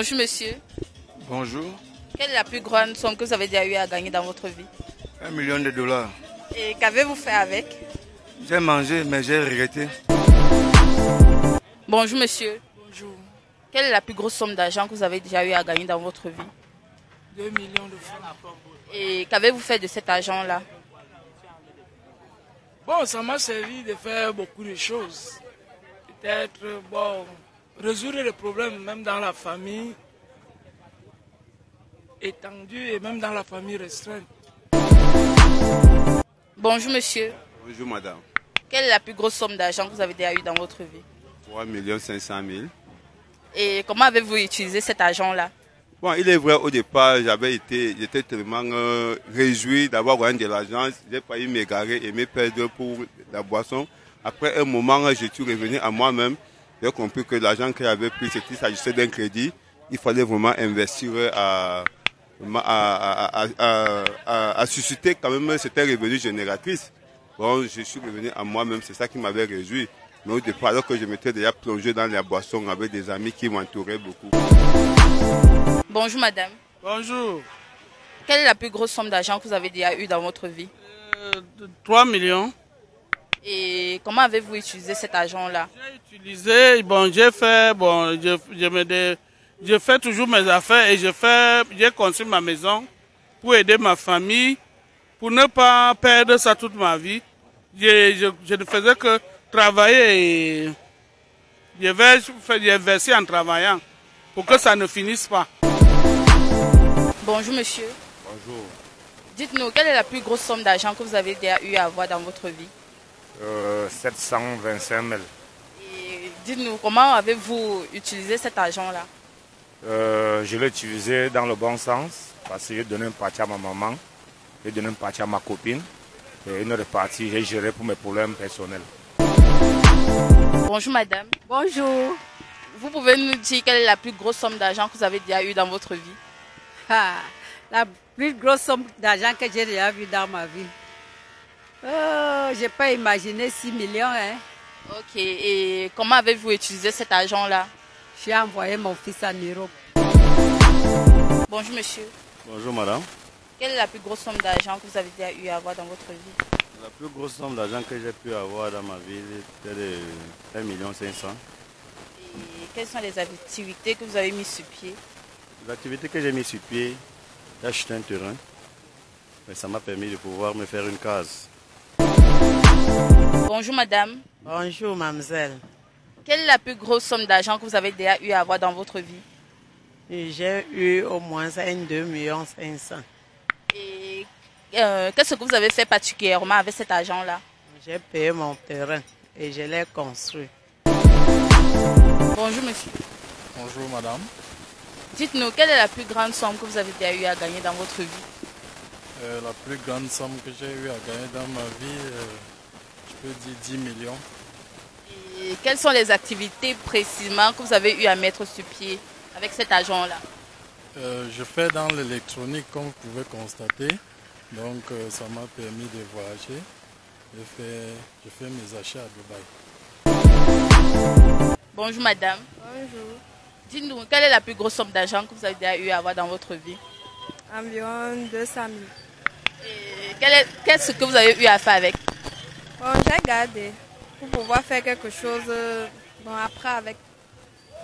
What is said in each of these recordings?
Bonjour monsieur. Bonjour. Quelle est la plus grande somme que vous avez déjà eu à gagner dans votre vie? $1 million. Et qu'avez-vous fait avec? J'ai mangé, mais j'ai regretté. Bonjour monsieur. Bonjour. Quelle est la plus grosse somme d'argent que vous avez déjà eu à gagner dans votre vie? 2 millions de francs. Et qu'avez-vous fait de cet argent-là? Bon, ça m'a servi de faire beaucoup de choses. Peut-être, bon, résoudre les problèmes même dans la famille étendue et même dans la famille restreinte. Bonjour monsieur. Bonjour madame. Quelle est la plus grosse somme d'argent que vous avez déjà eu dans votre vie? 3 500 000. Et comment avez-vous utilisé cet argent-là? Bon, il est vrai, au départ, j'étais tellement réjoui d'avoir gagné de l'argent. J'ai failli m'égarer et me perdre pour la boisson. Après un moment, je suis revenu à moi-même. J'ai compris que l'argent que j'avais pris, c'était s'agissait d'un crédit. Il fallait vraiment investir à susciter quand même cette revenu génératrice. Bon, je suis revenu à moi-même, c'est ça qui m'avait réjoui. Mais au départ, alors que je m'étais déjà plongé dans la boisson avec des amis qui m'entouraient beaucoup. Bonjour madame. Bonjour. Quelle est la plus grosse somme d'argent que vous avez déjà eu dans votre vie? 3 millions. Et comment avez-vous utilisé cet argent-là? J'ai utilisé, bon, j'ai fait, bon, je fais toujours mes affaires et j'ai construit ma maison pour aider ma famille, pour ne pas perdre ça toute ma vie. Je ne faisais que travailler et j'ai versé en travaillant pour que ça ne finisse pas. Bonjour monsieur. Bonjour. Dites-nous, quelle est la plus grosse somme d'argent que vous avez déjà eu à avoir dans votre vie? 725 000. Et dites-nous, comment avez-vous utilisé cet argent-là? Je l'ai utilisé dans le bon sens parce que j'ai donné une partie à ma maman, j'ai donné une partie à ma copine et une autre partie j'ai géré pour mes problèmes personnels. Bonjour madame. Bonjour. Vous pouvez nous dire quelle est la plus grosse somme d'argent que vous avez déjà eu dans votre vie? La plus grosse somme d'argent que j'ai déjà vue dans ma vie. Je n'ai pas imaginé 6 millions. Hein. Ok, et comment avez-vous utilisé cet argent-là? J'ai envoyé mon fils en Europe. Bonjour monsieur. Bonjour madame. Quelle est la plus grosse somme d'argent que vous avez déjà eu à avoir dans votre vie? La plus grosse somme d'argent que j'ai pu avoir dans ma vie, c'était de 1 500 000. Et quelles sont les activités que vous avez mises sur pied? L'activité que j'ai mise sur pied, j'ai acheté un terrain. Mais ça m'a permis de pouvoir me faire une case. Bonjour madame. Bonjour mademoiselle. Quelle est la plus grosse somme d'argent que vous avez déjà eu à avoir dans votre vie? J'ai eu au moins 2 500 000. Et qu'est-ce que vous avez fait particulièrement avec cet argent-là? J'ai payé mon terrain et je l'ai construit. Bonjour monsieur. Bonjour madame. Dites-nous, quelle est la plus grande somme que vous avez déjà eu à gagner dans votre vie? La plus grande somme que j'ai eu à gagner dans ma vie, je peux dire 10 millions. Et quelles sont les activités précisément que vous avez eu à mettre sur pied avec cet argent-là? Je fais dans l'électronique comme vous pouvez constater. Donc ça m'a permis de voyager. Je fais mes achats à Dubaï. Bonjour madame. Bonjour. Dites-nous, quelle est la plus grosse somme d'argent que vous avez déjà eu à avoir dans votre vie? Environ 200 000. Et qu'est-ce que vous avez eu à faire avec? Bon, j'ai gardé pour pouvoir faire quelque chose. Bon, après avec.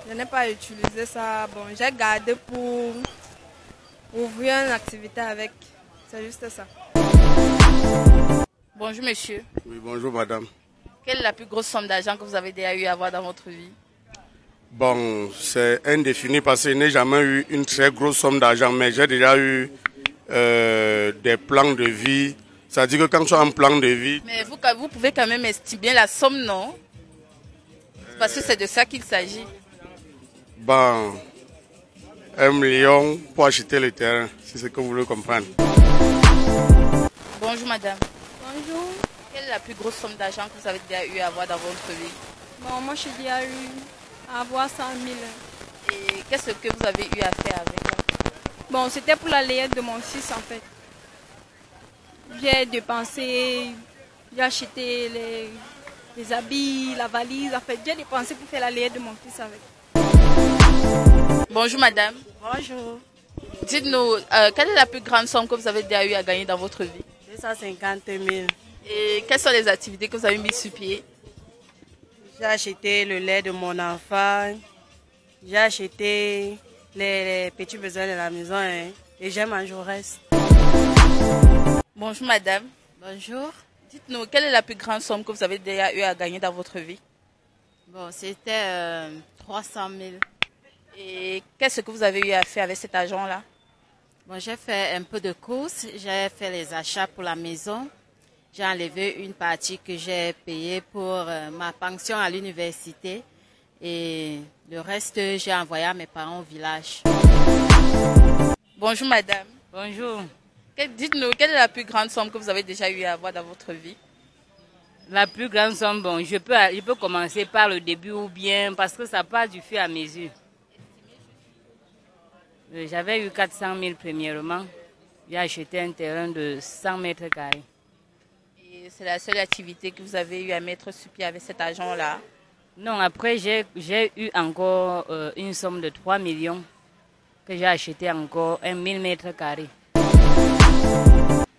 Je n'ai pas utilisé ça. Bon, j'ai gardé pour ouvrir une activité avec. C'est juste ça. Bonjour monsieur. Oui, bonjour madame. Quelle est la plus grosse somme d'argent que vous avez déjà eu à avoir dans votre vie? Bon, c'est indéfini parce que je n'ai jamais eu une très grosse somme d'argent, mais j'ai déjà eu des plans de vie. C'est-à-dire que quand tu as un plan de vie... Mais vous pouvez quand même estimer la somme, non? Parce que c'est de ça qu'il s'agit. Bon, 1 million pour acheter le terrain, c'est ce que vous voulez comprendre. Bonjour madame. Bonjour. Quelle est la plus grosse somme d'argent que vous avez déjà eu à avoir dans votre vie? Bon, moi, j'ai déjà eu à avoir 100 000. Et qu'est-ce que vous avez eu à faire avec? Bon, c'était pour la layette de mon fils en fait. J'ai dépensé, j'ai acheté les habits, la valise, en fait. J'ai dépensé pour faire la layette de mon fils avec. Bonjour madame. Bonjour. Dites-nous, quelle est la plus grande somme que vous avez déjà eu à gagner dans votre vie? 250 000. Et quelles sont les activités que vous avez mises sur pied? J'ai acheté le lait de mon enfant. J'ai acheté les petits besoins de la maison hein, et j'ai mangé au reste. Bonjour madame. Bonjour. Dites-nous, quelle est la plus grande somme que vous avez déjà eu à gagner dans votre vie? Bon, c'était 300 000. Et qu'est-ce que vous avez eu à faire avec cet argent-là? Bon, j'ai fait un peu de courses, j'ai fait les achats pour la maison. J'ai enlevé une partie que j'ai payée pour ma pension à l'université. Et le reste, j'ai envoyé à mes parents au village. Bonjour madame. Bonjour. Dites-nous, quelle est la plus grande somme que vous avez déjà eu à avoir dans votre vie? La plus grande somme, bon, je peux commencer par le début ou bien parce que ça part du fur et à mesure. J'avais eu 400 000 premièrement. J'ai acheté un terrain de 100 mètres carrés. Et c'est la seule activité que vous avez eu à mettre sur pied avec cet argent-là? Non, après j'ai eu encore une somme de 3 millions que j'ai acheté encore 1000 mètres carrés.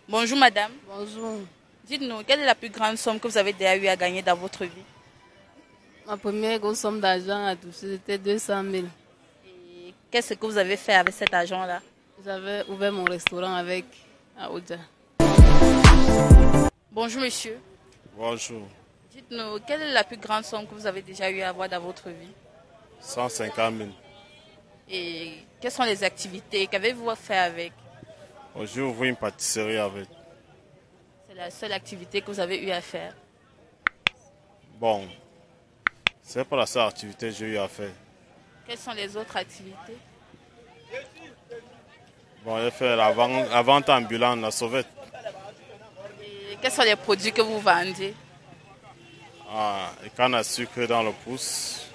Bonjour madame. Bonjour. Dites-nous, quelle est la plus grande somme que vous avez déjà eu à gagner dans votre vie? Ma première grosse somme d'argent à toucher, c'était 200 000. Et qu'est-ce que vous avez fait avec cet argent-là? J'avais ouvert mon restaurant avec à Oudja. Bonjour monsieur. Bonjour. Dites-nous, quelle est la plus grande somme que vous avez déjà eu à avoir dans votre vie? 150 000. Et quelles sont les activités? Qu'avez-vous fait avec? J'ai ouvert une pâtisserie avec. C'est la seule activité que vous avez eu à faire? Bon, c'est pas la seule activité que j'ai eu à faire. Quelles sont les autres activités? Bon, j'ai fait la vente ambulante, la sauvette. Et quels sont les produits que vous vendez? Les cannes à sucre dans le pouce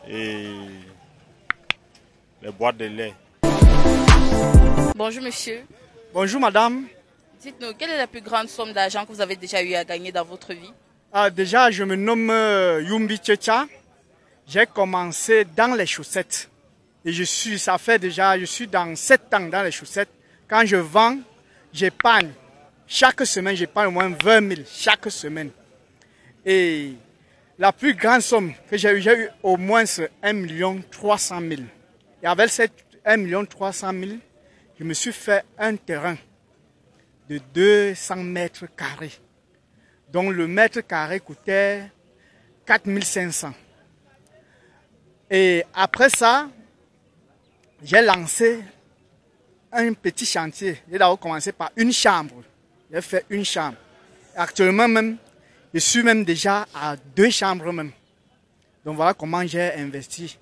et les boîtes de lait. Bonjour monsieur. Bonjour madame. Dites-nous, quelle est la plus grande somme d'argent que vous avez déjà eu à gagner dans votre vie? Déjà, je me nomme Yumbi Tchétcha. J'ai commencé dans les chaussettes. Et je suis dans 7 ans dans les chaussettes. Quand je vends, j'épargne. Chaque semaine, j'épargne au moins 20 000 chaque semaine. Et la plus grande somme que j'ai eu au moins 1 300 000. Et avec cette 1 300 000, je me suis fait un terrain de 200 mètres carrés. Donc le mètre carré coûtait 4 500. Et après ça, j'ai lancé un petit chantier. J'ai d'abord commencé par une chambre. J'ai fait une chambre. Actuellement même, je suis même déjà à 2 chambres même. Donc voilà comment j'ai investi.